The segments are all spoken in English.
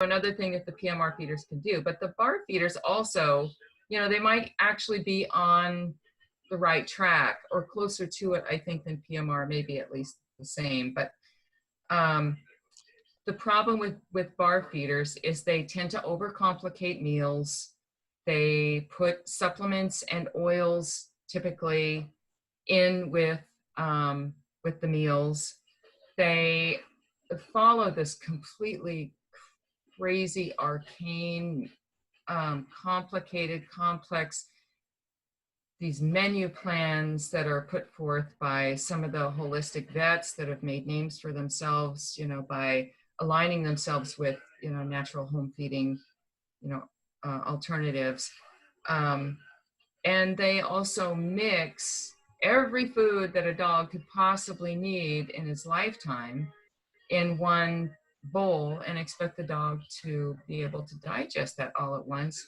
another thing that the PMR feeders can do. But the BARF feeders also, you know, they might actually be on the right track or closer to it, I think, than PMR, maybe at least the same. But the problem with BARF feeders is they tend to overcomplicate meals. They put supplements and oils typically in with the meals. They follow this completely crazy, arcane, complicated, complex, these menu plans that are put forth by some of the holistic vets that have made names for themselves, you know, by aligning themselves with, you know, natural home feeding, you know, alternatives. And they also mix every food that a dog could possibly need in his lifetime in one bowl and expect the dog to be able to digest that all at once.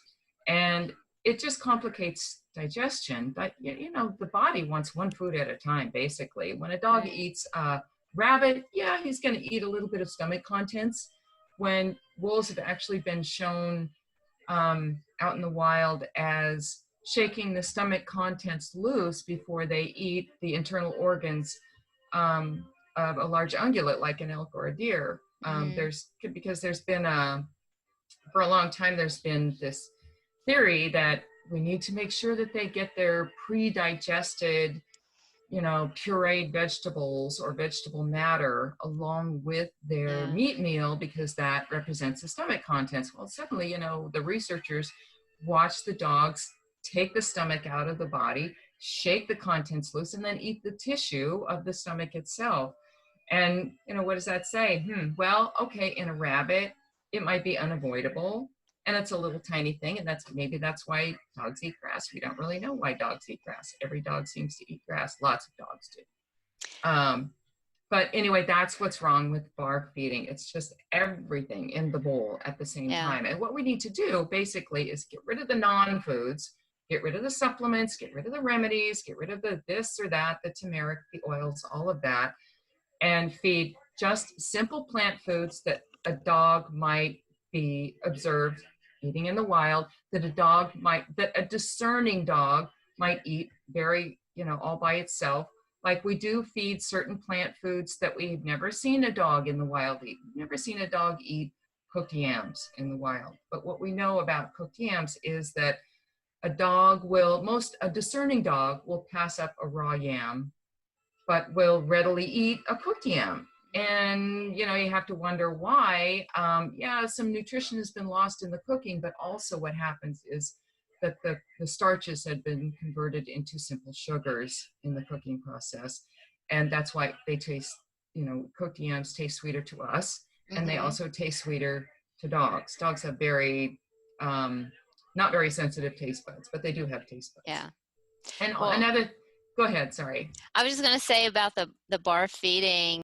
And it just complicates digestion. But, you know, the body wants one food at a time, basically. When a dog eats rabbit, yeah, he's going to eat a little bit of stomach contents. When wolves have actually been shown out in the wild as shaking the stomach contents loose before they eat the internal organs of a large ungulate like an elk or a deer. Because there's been for a long time, there's been this theory that we need to make sure that they get their pre-digested, you know, pureed vegetables or vegetable matter along with their meat meal, because that represents the stomach contents. Well, suddenly, you know, the researchers watch the dogs take the stomach out of the body, shake the contents loose, and then eat the tissue of the stomach itself. And, you know, what does that say? Well, okay, in a rabbit, it might be unavoidable. And it's a little tiny thing. And maybe that's why dogs eat grass. We don't really know why dogs eat grass. Every dog seems to eat grass. Lots of dogs do. But anyway, that's what's wrong with BARF feeding. It's just everything in the bowl at the same time. And what we need to do basically is get rid of the non-foods, get rid of the supplements, get rid of the remedies, get rid of the this or that, the turmeric, the oils, all of that, and feed just simple plant foods that a dog might be observed eating in the wild, that a discerning dog might eat very, you know, all by itself. Like we do feed certain plant foods that we've never seen a dog in the wild eat. We've never seen a dog eat cooked yams in the wild. But what we know about cooked yams is that a discerning dog will pass up a raw yam, but will readily eat a cooked yam. And, you know, you have to wonder why. Some nutrition has been lost in the cooking, but also what happens is that the starches had been converted into simple sugars in the cooking process. And that's why they taste, you know, cooked yams taste sweeter to us. And they also taste sweeter to dogs. Dogs have very, not very sensitive taste buds, but they do have taste buds. Yeah. And well, go ahead, sorry. I was just going to say about the BARF feeding.